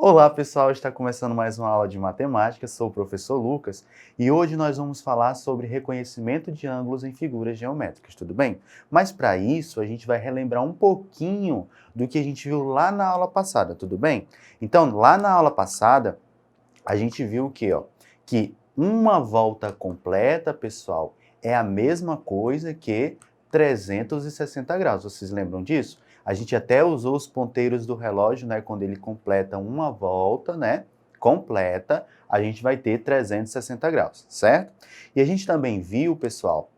Olá pessoal, está começando mais uma aula de matemática, sou o professor Lucas e hoje nós vamos falar sobre reconhecimento de ângulos em figuras geométricas, tudo bem? Mas para isso a gente vai relembrar um pouquinho do que a gente viu lá na aula passada, tudo bem? Então, lá na aula passada, a gente viu o quê, ó? Que uma volta completa, pessoal, é a mesma coisa que 360 graus. Vocês lembram disso? A gente até usou os ponteiros do relógio, né? Quando ele completa uma volta, né? Completa, a gente vai ter 360 graus, certo? E a gente também viu, pessoal,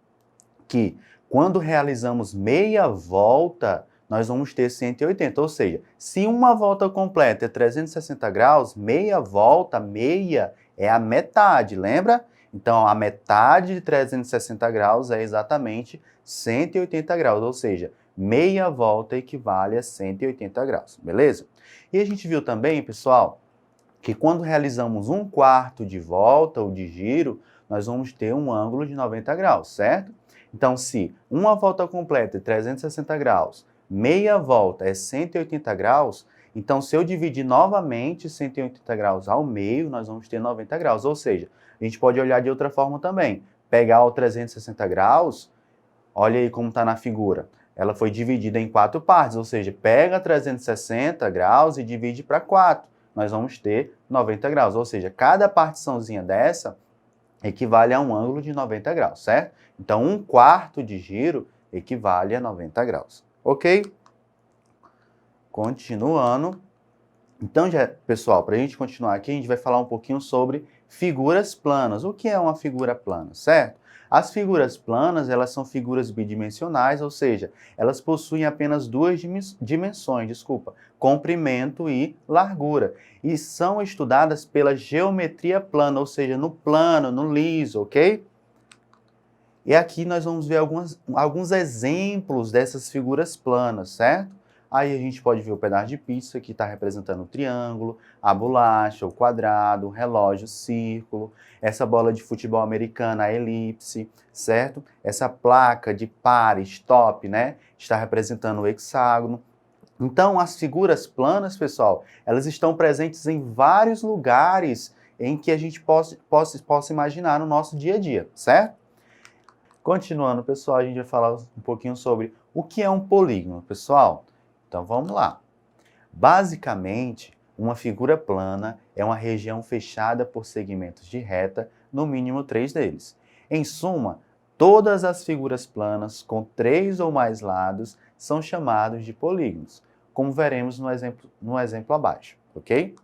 que quando realizamos meia volta, nós vamos ter 180. Ou seja, se uma volta completa é 360 graus, meia volta, meia é a metade, lembra? Então, a metade de 360 graus é exatamente 180 graus, ou seja, meia volta equivale a 180 graus, beleza? E a gente viu também, pessoal, que quando realizamos um quarto de volta ou de giro, nós vamos ter um ângulo de 90 graus, certo? Então, se uma volta completa é 360 graus, meia volta é 180 graus, então se eu dividir novamente 180 graus ao meio, nós vamos ter 90 graus. Ou seja, a gente pode olhar de outra forma também. Pegar o 360 graus, olha aí como está na figura. Ela foi dividida em 4 partes, ou seja, pega 360 graus e divide para 4. Nós vamos ter 90 graus, ou seja, cada partiçãozinha dessa equivale a um ângulo de 90 graus, certo? Então, um quarto de giro equivale a 90 graus, ok? Continuando. Então, pessoal, para a gente continuar aqui, a gente vai falar um pouquinho sobre figuras planas. O que é uma figura plana, certo? As figuras planas, elas são figuras bidimensionais, ou seja, elas possuem apenas duas dimensões, comprimento e largura. E são estudadas pela geometria plana, ou seja, no plano, no liso, ok? E aqui nós vamos ver alguns exemplos dessas figuras planas, certo? Aí a gente pode ver o pedaço de pizza, que está representando o triângulo, a bolacha, o quadrado, o relógio, o círculo, essa bola de futebol americana, a elipse, certo? Essa placa de pare, stop, né? Está representando o hexágono. Então, as figuras planas, pessoal, elas estão presentes em vários lugares em que a gente possa imaginar no nosso dia a dia, certo? Continuando, pessoal, a gente vai falar um pouquinho sobre o que é um polígono, pessoal. Então, vamos lá. Basicamente, uma figura plana é uma região fechada por segmentos de reta, no mínimo 3 deles. Em suma, todas as figuras planas com 3 ou mais lados são chamados de polígonos, como veremos no exemplo abaixo, ok?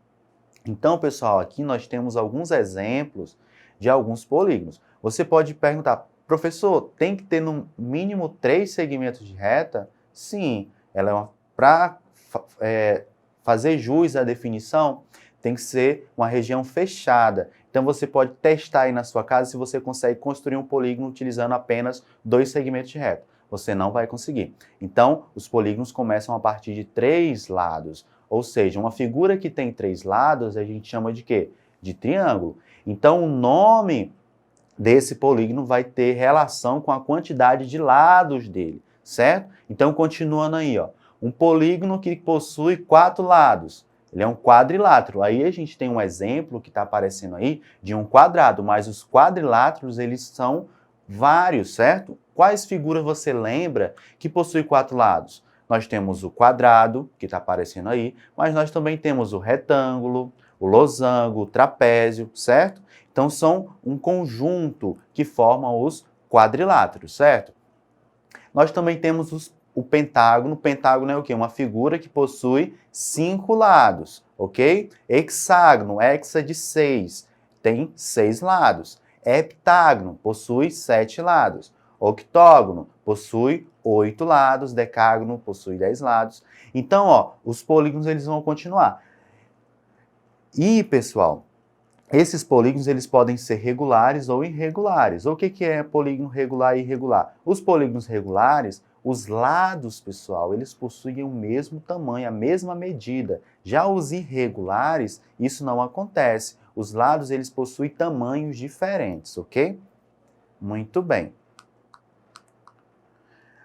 Então, pessoal, aqui nós temos alguns exemplos de alguns polígonos. Você pode perguntar, professor, tem que ter no mínimo 3 segmentos de reta? Sim, ela é uma para fazer jus à definição, tem que ser uma região fechada. Então, você pode testar aí na sua casa se você consegue construir um polígono utilizando apenas 2 segmentos de reta. Você não vai conseguir. Então, os polígonos começam a partir de 3 lados. Ou seja, uma figura que tem 3 lados, a gente chama de quê? De triângulo. Então, o nome desse polígono vai ter relação com a quantidade de lados dele, certo? Então, continuando aí, ó. Um polígono que possui 4 lados. Ele é um quadrilátero. Aí a gente tem um exemplo que está aparecendo aí de um quadrado, mas os quadriláteros, eles são vários, certo? Quais figuras você lembra que possui 4 lados? Nós temos o quadrado, que está aparecendo aí, mas nós também temos o retângulo, o losango, o trapézio, certo? Então, são um conjunto que formam os quadriláteros, certo? Nós também temos o pentágono. O pentágono é o quê? Uma figura que possui 5 lados, ok? Hexágono, hexa de 6, tem 6 lados. Heptágono, possui 7 lados. Octógono, possui 8 lados. Decágono, possui 10 lados. Então, ó, os polígonos eles vão continuar. E, pessoal, esses polígonos eles podem ser regulares ou irregulares. O que é polígono regular e irregular? Os polígonos regulares, os lados, pessoal, eles possuem o mesmo tamanho, a mesma medida. Já os irregulares, isso não acontece. Os lados eles possuem tamanhos diferentes, ok? Muito bem.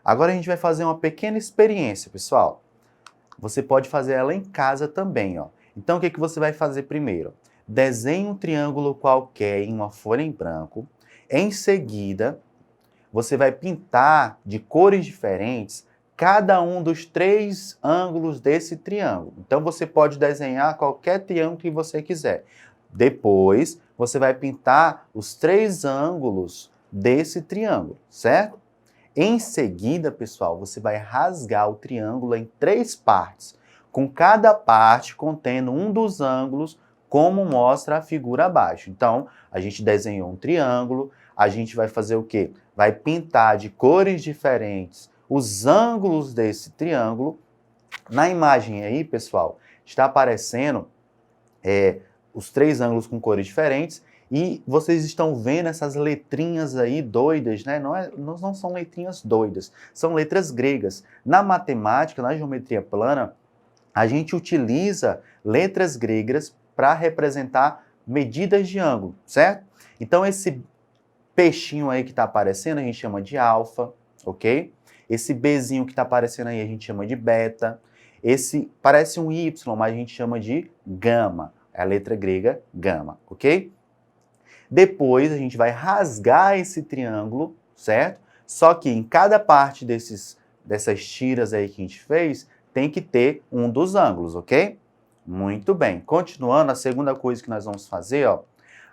Agora a gente vai fazer uma pequena experiência, pessoal. Você pode fazer ela em casa também, ó. Então, o que você vai fazer primeiro? Desenhe um triângulo qualquer em uma folha em branco. Em seguida, você vai pintar de cores diferentes cada um dos 3 ângulos desse triângulo. Então, você pode desenhar qualquer triângulo que você quiser. Depois, você vai pintar os 3 ângulos desse triângulo, certo? Em seguida, pessoal, você vai rasgar o triângulo em 3 partes, com cada parte contendo um dos ângulos, como mostra a figura abaixo. Então, a gente desenhou um triângulo, a gente vai fazer o quê? Vai pintar de cores diferentes os ângulos desse triângulo. Na imagem aí, pessoal, está aparecendo os 3 ângulos com cores diferentes e vocês estão vendo essas letrinhas aí doidas, né? Não são letrinhas doidas, são letras gregas. Na matemática, na geometria plana, a gente utiliza letras gregas para representar medidas de ângulo, certo? Então, esse peixinho aí que está aparecendo, a gente chama de alfa, ok? Esse Bzinho que está aparecendo aí, a gente chama de beta. Esse parece um Y, mas a gente chama de gama. É a letra grega gama, ok? Depois, a gente vai rasgar esse triângulo, certo? Só que em cada parte dessas tiras aí que a gente fez, tem que ter um dos ângulos, ok? Muito bem. Continuando, a segunda coisa que nós vamos fazer, ó.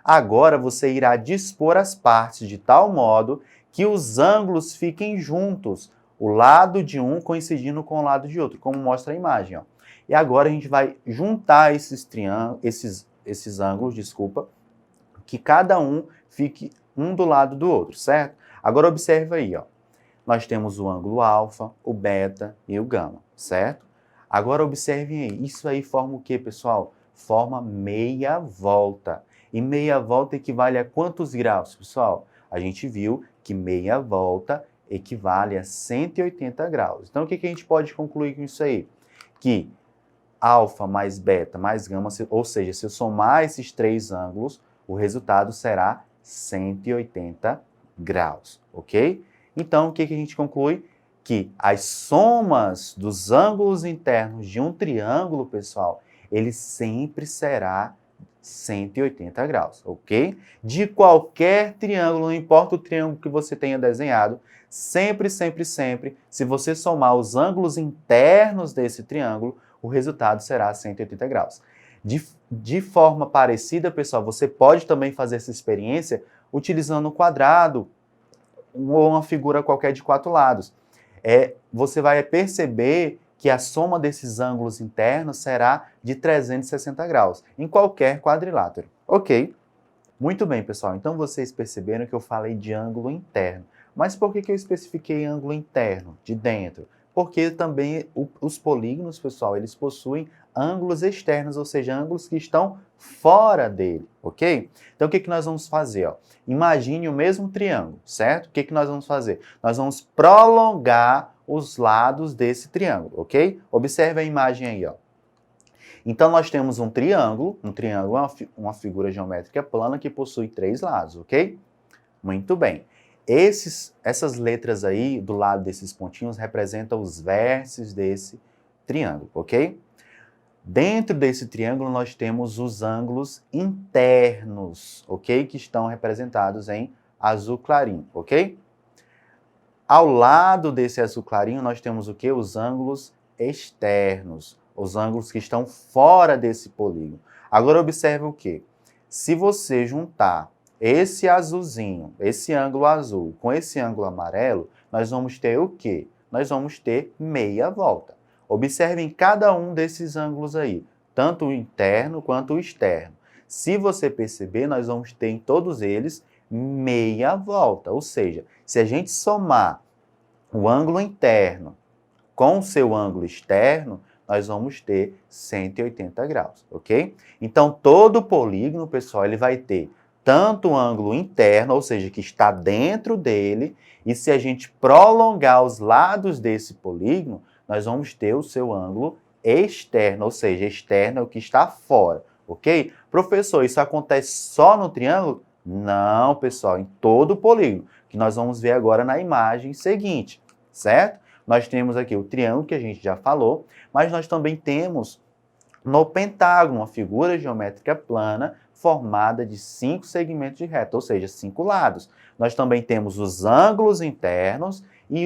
Agora você irá dispor as partes de tal modo que os ângulos fiquem juntos, o lado de um coincidindo com o lado de outro, como mostra a imagem, ó. E agora a gente vai juntar esses ângulos, desculpa, que cada um fique um do lado do outro, certo? Agora observe aí, ó. Nós temos o ângulo alfa, o beta e o gama, certo? Agora observem aí, isso aí forma o quê, pessoal? Forma meia volta. E meia volta equivale a quantos graus, pessoal? A gente viu que meia volta equivale a 180 graus. Então, o que a gente pode concluir com isso aí? Que alfa mais beta mais gama, ou seja, se eu somar esses 3 ângulos, o resultado será 180 graus, ok? Então, o que a gente conclui? Que as somas dos ângulos internos de um triângulo, pessoal, ele sempre será 180 graus, ok? De qualquer triângulo, não importa o triângulo que você tenha desenhado, sempre, se você somar os ângulos internos desse triângulo, o resultado será 180 graus. De forma parecida, pessoal, você pode também fazer essa experiência utilizando um quadrado ou uma figura qualquer de 4 lados. Você vai perceber que a soma desses ângulos internos será de 360 graus, em qualquer quadrilátero. Ok? Muito bem, pessoal. Então, vocês perceberam que eu falei de ângulo interno. Mas por que eu especifiquei ângulo interno, de dentro? Porque também os polígonos, pessoal, eles possuem ângulos externos, ou seja, ângulos que estão fora dele, ok? Então, o que nós vamos fazer? Ó? Imagine o mesmo triângulo, certo? O que nós vamos fazer? Nós vamos prolongar os lados desse triângulo, ok? Observe a imagem aí, ó. Então, nós temos um triângulo é uma figura geométrica plana que possui 3 lados, ok? Muito bem. Essas letras aí, do lado desses pontinhos, representam os vértices desse triângulo, ok? Dentro desse triângulo, nós temos os ângulos internos, ok? Que estão representados em azul clarinho, ok? Ao lado desse azul clarinho, nós temos o quê? Os ângulos externos, os ângulos que estão fora desse polígono. Agora, observe o quê? Se você juntar esse azulzinho, esse ângulo azul, com esse ângulo amarelo, nós vamos ter o quê? Nós vamos ter meia volta. Observem cada um desses ângulos aí, tanto o interno quanto o externo. Se você perceber, nós vamos ter em todos eles meia volta, ou seja, se a gente somar o ângulo interno com o seu ângulo externo, nós vamos ter 180 graus, ok? Então, todo polígono, pessoal, ele vai ter tanto o ângulo interno, ou seja, que está dentro dele, e se a gente prolongar os lados desse polígono, nós vamos ter o seu ângulo externo, ou seja, externo é o que está fora, ok? Professor, isso acontece só no triângulo? Não, pessoal, em todo o polígono, que nós vamos ver agora na imagem seguinte, certo? Nós temos aqui o triângulo, que a gente já falou, mas nós também temos no pentágono, uma figura geométrica plana formada de 5 segmentos de reta, ou seja, 5 lados. Nós também temos os ângulos internos e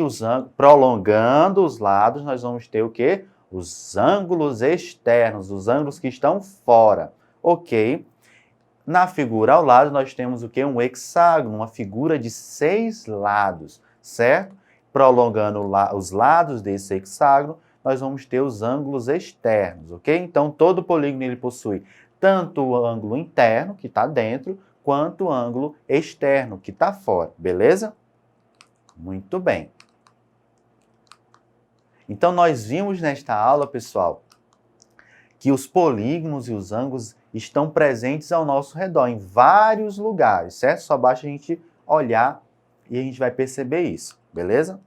prolongando os lados, nós vamos ter o quê? Os ângulos externos, os ângulos que estão fora, ok? Na figura ao lado, nós temos o quê? Um hexágono, uma figura de 6 lados, certo? Prolongando os lados desse hexágono, nós vamos ter os ângulos externos, ok? Então, todo polígono ele possui tanto o ângulo interno, que está dentro, quanto o ângulo externo, que está fora, beleza? Muito bem. Então, nós vimos nesta aula, pessoal, que os polígonos e os ângulos estão presentes ao nosso redor, em vários lugares, certo? Só basta a gente olhar e a gente vai perceber isso, beleza?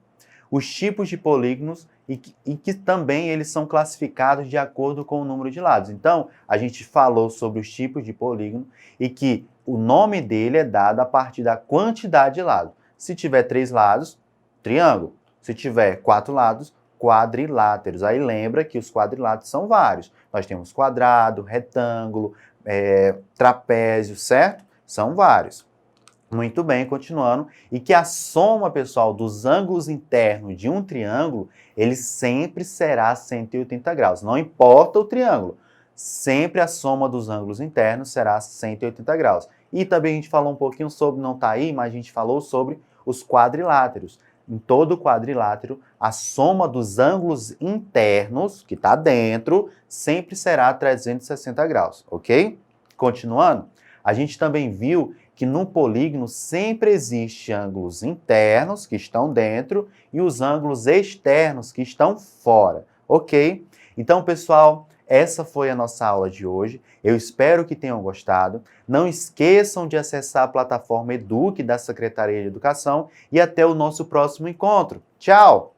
Os tipos de polígonos e que também eles são classificados de acordo com o número de lados. Então, a gente falou sobre os tipos de polígono e que o nome dele é dado a partir da quantidade de lados. Se tiver 3 lados, triângulo. Se tiver 4 lados, quadriláteros. Aí lembra que os quadriláteros são vários. Nós temos quadrado, retângulo, trapézio, certo? São vários. Muito bem, continuando. E que a soma, pessoal, dos ângulos internos de um triângulo, ele sempre será 180 graus. Não importa o triângulo. Sempre a soma dos ângulos internos será 180 graus. E também a gente falou um pouquinho sobre, não está aí, mas a gente falou sobre os quadriláteros. Em todo quadrilátero, a soma dos ângulos internos, que está dentro, sempre será 360 graus, ok? Continuando, a gente também viu que no polígono sempre existem ângulos internos, que estão dentro, e os ângulos externos, que estão fora, ok? Então, pessoal, essa foi a nossa aula de hoje. Eu espero que tenham gostado. Não esqueçam de acessar a plataforma Eduque da Secretaria de Educação e até o nosso próximo encontro. Tchau!